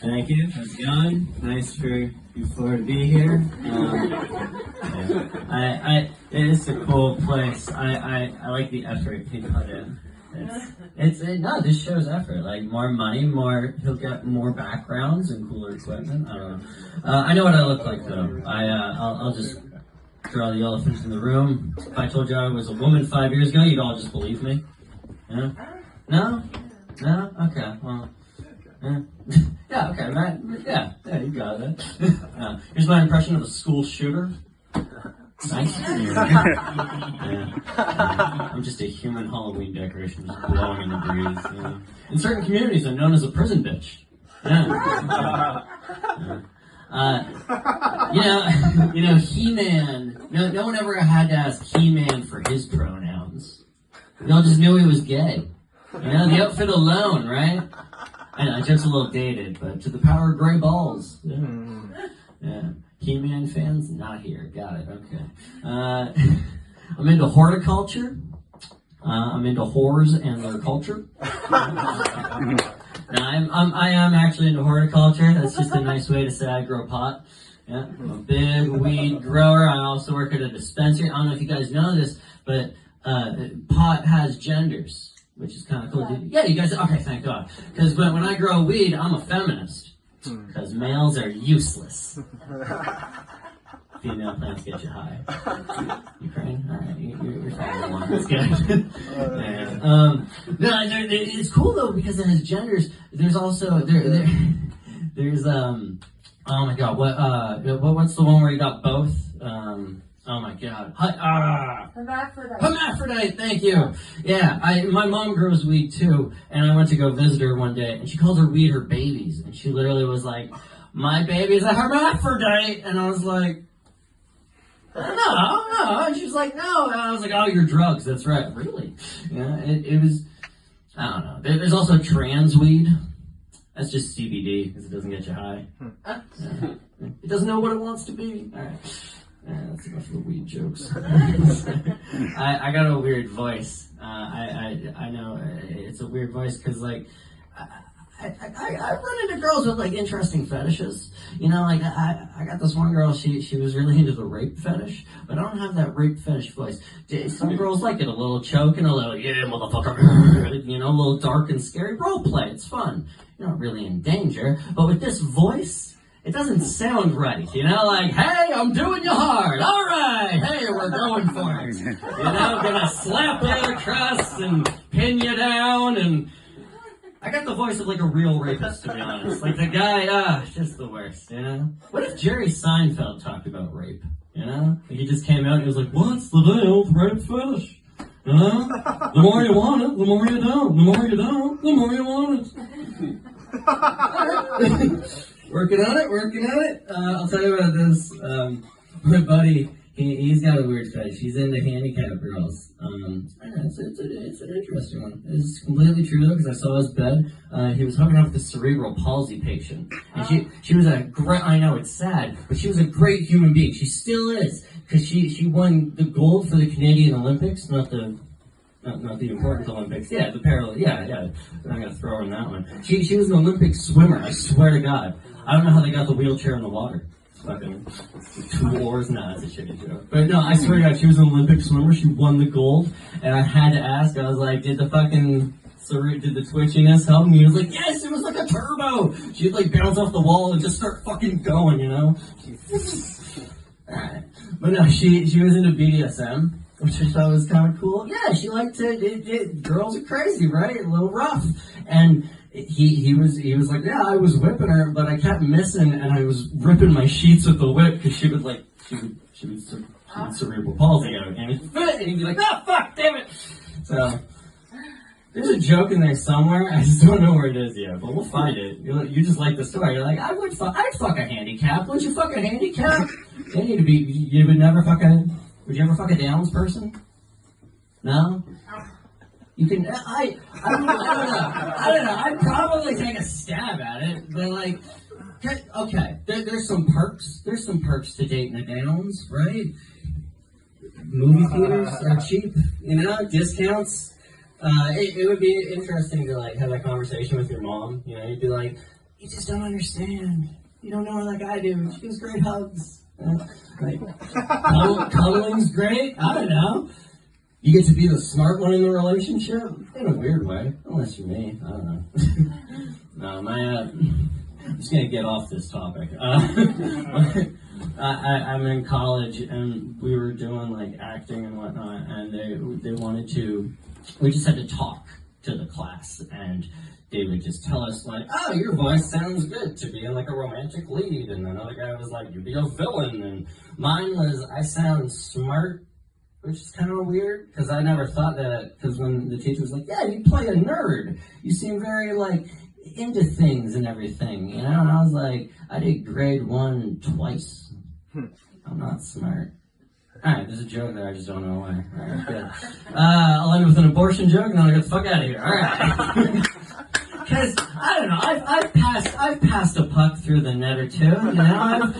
Thank you. How's it going? Nice for you four to be here. It's a cool place. I like the effort he put in. No, this shows effort. Like more money, he'll get more backgrounds and cooler equipment. I don't know. I know what I look like though. I'll just draw the elephant in the room. If I told you I was a woman 5 years ago, you'd all just believe me. Yeah? No? No? Okay. Well. Yeah, okay, right? Yeah, you got it. Here's my impression of a school shooter. Nice. Yeah. I'm just a human Halloween decoration, just blowing in the breeze. In certain communities, I'm known as a prison bitch. Yeah. He-Man. No one ever had to ask He-Man for his pronouns. They all just knew he was gay. The outfit alone, right? I know, joke's a little dated, but to the power of gray balls. Yeah. He-Man fans? Not here. Got it. Okay. I'm into horticulture. I'm into whores and their culture. I am actually into horticulture. That's just a nice way to say I grow pot. Yeah, I'm a big weed grower. I also work at a dispensary. I don't know if you guys know this, but pot has genders, which is kind of cool. Yeah, you guys, okay, thank God. Because when I grow weed, I'm a feminist. Because males are useless. Female plants get you high. Ukraine? Alright, you're following along. That's good. It's cool though, because it has genders. There's also, there's, oh my God, what's the one where you got both? Oh my God. Hermaphrodite, thank you. Yeah, my mom grows weed too, and I went to go visit her one day, and she called her weed her babies, and she literally was like, my baby's a hermaphrodite, and I was like, no, and she was like, no, and I was like, oh, you're drugs, that's right, really? Yeah, it was, I don't know. There's also trans weed. That's just CBD, because it doesn't get you high. Yeah. It doesn't know what it wants to be. All right. That's enough of the weed jokes. I got a weird voice. I know it's a weird voice because like I run into girls with like interesting fetishes. I got this one girl. She was really into the rape fetish, but I don't have that rape fetish voice. Some girls like it a little choke and a little yeah motherfucker. A little dark and scary role play. It's fun. You're not really in danger, but with this voice. It doesn't sound right, like, hey, I'm doing you hard. All right, hey, we're going for it. Gonna slap you across and pin you down. And I got the voice of like a real rapist, to be honest. Like the guy, just the worst, What if Jerry Seinfeld talked about rape, Like he just came out and he was like, what's the deal with rape fetish? The more you want it, the more you don't. The more you don't, the more you want it. Working on it. I'll tell you about this. My buddy, he's got a weird fetish. He's into handicapped girls. It's an interesting one. It's completely true though, because I saw his bed. He was hooking up with a cerebral palsy patient, and she was a great. I know it's sad, but she was a great human being. She still is, because she won the gold for the Canadian Olympics, not the important Olympics. Yeah, the parallel. Yeah. I'm gonna throw her in that one. She was an Olympic swimmer. I swear to God. I don't know how they got the wheelchair in the water. Fucking 2 oars. Nah, that's a shitty joke. But no, I swear to God, she was an Olympic swimmer. She won the gold, and I had to ask. I was like, did the twitchiness help? And he was like, yes, it was like a turbo. She'd like bounce off the wall and just start fucking going, Alright. But no, she was into BDSM. Which I thought was kind of cool. Yeah, she liked to. Girls are crazy, right? A little rough. And he was like, yeah, I was whipping her, but I kept missing, and I was ripping my sheets with the whip because she would cerebral palsy out, and it'd fit, and he'd be like, fuck, damn it. So there's a joke in there somewhere. I just don't know where it is yet, but we'll find it. You just like the story. You're like, I'd fuck a handicap. Would you fuck a handicap? They need to be. You would never fuck a. Would you ever fuck a Downs person? No? You can, I don't know. I'd probably take a stab at it, but like, okay, there's some perks. There's some perks to dating a Downs, right? Movie theaters are cheap, discounts. It would be interesting to like have that conversation with your mom. You'd be like, you just don't understand. You don't know her like I do. She gives great hugs. Like, cuddling's great. I don't know. You get to be the smart one in the relationship in a weird way, unless you're me. I don't know. No, I'm just gonna get off this topic. I'm in college, and we were doing like acting and whatnot, and they wanted to. We just had to talk to the class, and they would just tell us like, "Oh, your voice sounds good to be in like a romantic lead," and another guy was like, "You'd be a villain," and mine was, "I sound smart." Which is kind of weird, because I never thought that, because when the teacher was like, "Yeah, you play a nerd. You seem very, like, into things and everything," you know? And I was like, I did grade 1 twice. I'm not smart. Alright, there's a joke there, I just don't know why. Alright, good. I'll end with an abortion joke, and then I'll get the fuck out of here. Alright. Because, I don't know, I've passed a puck through the net or two, you know?